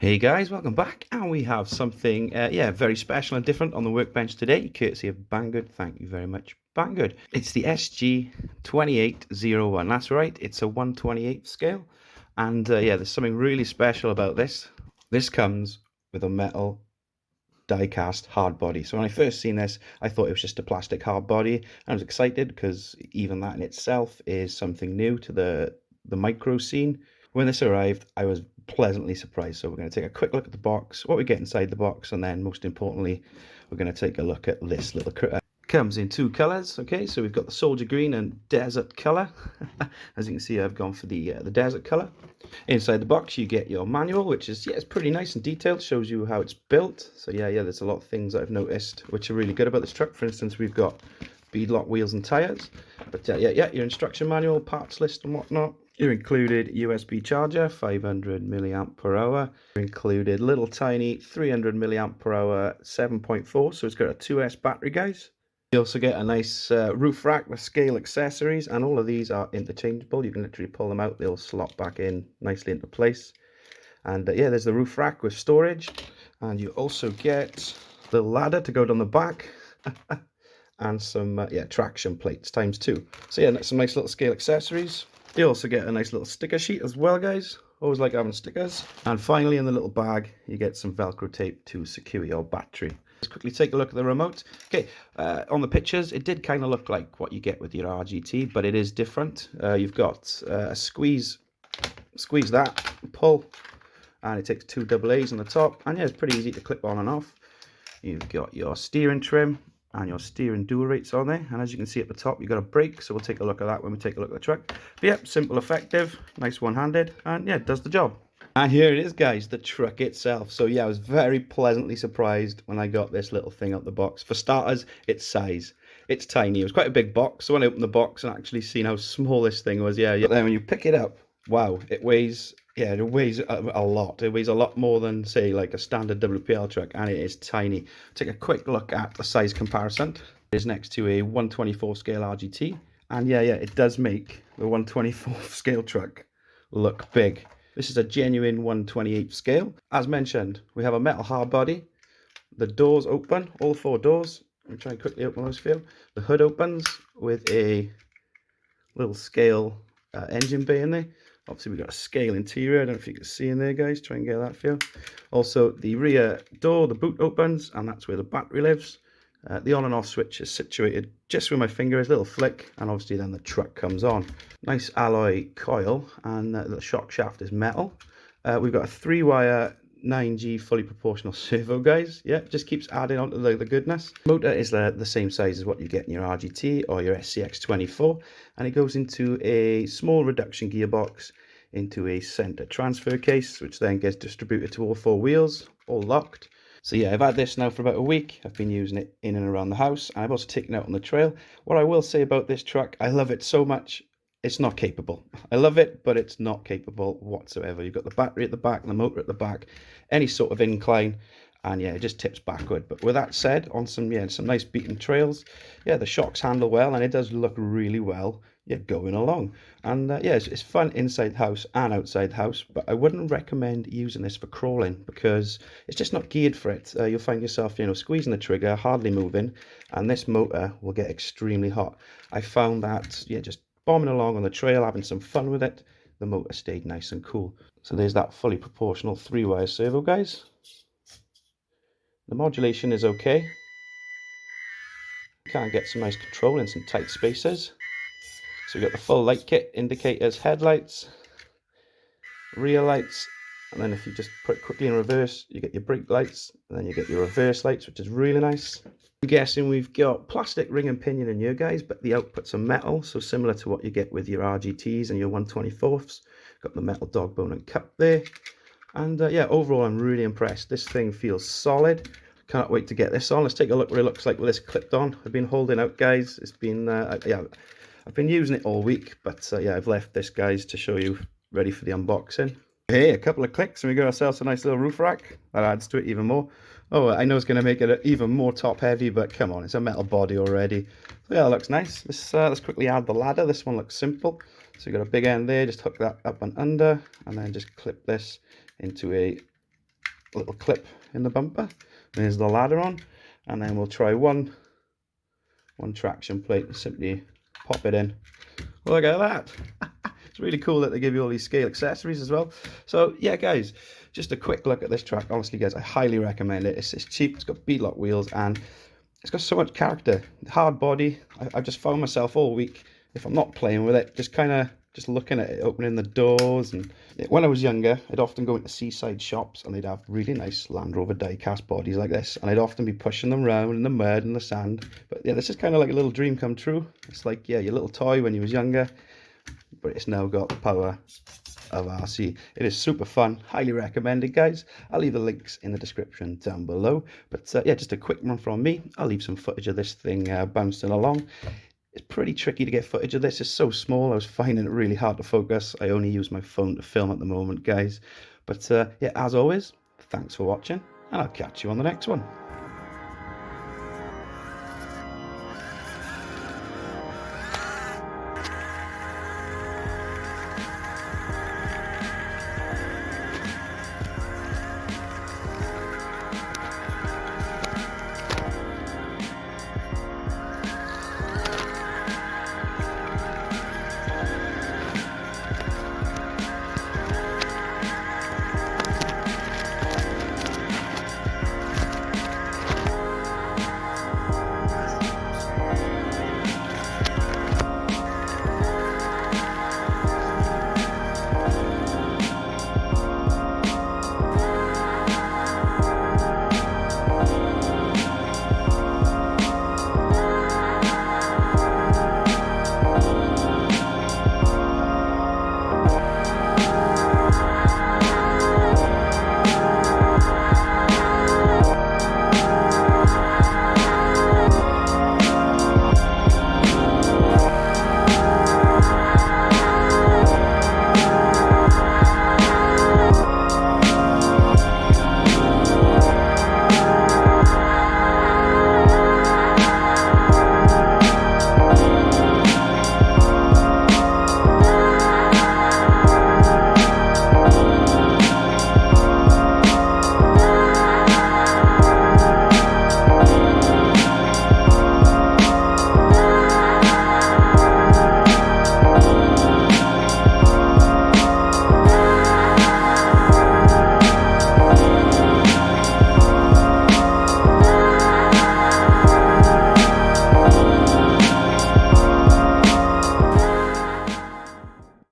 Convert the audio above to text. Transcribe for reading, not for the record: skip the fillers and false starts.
Hey guys, welcome back, and we have something very special and different on the workbench today, courtesy of Banggood. Thank you very much, Banggood. It's the SG2801. That's right, it's a 1/28 scale, and there's something really special about this. This comes with a metal die-cast hard body. So when I first seen this, I thought it was just a plastic hard body. I was excited because even that in itself is something new to the micro scene. When this arrived, I was pleasantly surprised. So we're going to take a quick look at the box, what we get inside the box, and then most importantly, we're going to take a look at this little critter. Comes in two colors. Okay, so we've got the soldier green and desert color. As you can see, I've gone for the desert color. Inside the box you get your manual, which is it's pretty nice and detailed, shows you how it's built. So there's a lot of things that I've noticed which are really good about this truck. For instance, we've got beadlock wheels and tires, but your instruction manual, parts list and whatnot. You're included USB charger, 500 milliamp per hour. You're included little tiny 300 milliamp per hour 7.4, so it's got a 2S battery, guys. You also get a nice roof rack with scale accessories, and all of these are interchangeable. You can literally pull them out, they'll slot back in nicely into place. And there's the roof rack with storage, and you also get the ladder to go down the back. And some traction plates ×2. So that's some nice little scale accessories. You also get a nice little sticker sheet as well, guys. Always like having stickers. And finally, in the little bag, you get some Velcro tape to secure your battery. Let's quickly take a look at the remote. Okay, on the pictures, it did kind of look like what you get with your RGT, but it is different. You've got a squeeze that, pull, and it takes 2 AA's on the top. And it's pretty easy to clip on and off. You've got your steering trim and your steering dual rates on there, and as you can see at the top you've got a brake, so we'll take a look at that when we take a look at the truck. But simple, effective, nice one-handed, and it does the job. And here it is, guys, the truck itself. So I was very pleasantly surprised when I got this little thing out the box. For starters, its size, it's tiny. It was quite a big box, so when I opened the box and actually seen how small this thing was, but then when you pick it up, wow, it weighs a lot. It weighs a lot more than, say, like a standard WPL truck, and it is tiny. Take a quick look at the size comparison. It is next to a 1/24 scale RGT, and it does make the 1/24 scale truck look big. This is a genuine 1/28 scale. As mentioned, we have a metal hard body. The doors open, all 4 doors. Let me try and quickly open those for you. The hood opens with a little scale engine bay in there. Obviously we've got a scale interior, I don't know if you can see in there, guys, try and get that feel. Also the rear door, the boot opens, and that's where the battery lives. The on and off switch is situated just where my finger is, a little flick, and obviously then the truck comes on. Nice alloy coil, and the shock shaft is metal. We've got a 3-wire 9G fully proportional servo, guys. Just keeps adding on to the goodness. Motor is the same size as what you get in your RGT or your SCX24, and it goes into a small reduction gearbox into a center transfer case, which then gets distributed to all 4 wheels, all locked. So I've had this now for about a week. I've been using it in and around the house, and I've also taken it out on the trail. What I will say about this truck, I love it so much. It's not capable. I love it, but it's not capable whatsoever. You've got the battery at the back and the motor at the back, any sort of incline, and it just tips backward. But with that said, on some nice beaten trails, the shocks handle well, and it does look really well going along. And it's fun inside the house and outside the house, but I wouldn't recommend using this for crawling because it's just not geared for it. You'll find yourself squeezing the trigger, hardly moving, and this motor will get extremely hot. I found that just bombing along on the trail, having some fun with it, the motor stayed nice and cool. So there's that fully proportional 3-wire servo, guys. The modulation is okay. You can get some nice control in some tight spaces. So we've got the full light kit, indicators, headlights, rear lights, and then if you just put it quickly in reverse, you get your brake lights, and then you get your reverse lights, which is really nice. I'm guessing we've got plastic ring and pinion in here, guys, but the outputs are metal, so similar to what you get with your RGTs and your 1/24s. Got the metal dog bone and cup there. And overall I'm really impressed. This thing feels solid. Can't wait to get this on. Let's take a look what it looks like with this clipped on. I've been holding out, guys. It's been I've been using it all week, but I've left this, guys, to show you, ready for the unboxing. Hey, a couple of clicks and we got ourselves a nice little roof rack. That adds to it even more. Oh, I know it's going to make it even more top heavy, but come on, it's a metal body already. So it looks nice. Let's quickly add the ladder. This one looks simple. So you've got a big end there, just hook that up and under, and then just clip this into a little clip in the bumper. There's the ladder on, and then we'll try one traction plate. Simply pop it in. Look at that. It's really cool that they give you all these scale accessories as well. So yeah, guys, just a quick look at this track. Honestly, guys, I highly recommend it. It's cheap, it's got beadlock wheels, and it's got so much character. Hard body. I've just found myself all week, if I'm not playing with it, just kind of just looking at it, opening the doors. And when I was younger, I'd often go into seaside shops and they'd have really nice Land Rover diecast bodies like this, and I'd often be pushing them around in the mud and the sand. But yeah, this is kind of like a little dream come true. It's like, yeah, your little toy when you was younger, but it's now got the power of RC. It is super fun, highly recommended, guys. I'll leave the links in the description down below. But yeah, just a quick one from me. I'll leave some footage of this thing bouncing along. It's pretty tricky to get footage of this. It's so small, I was finding it really hard to focus. I only use my phone to film at the moment, guys. But yeah, as always, thanks for watching, and I'll catch you on the next one.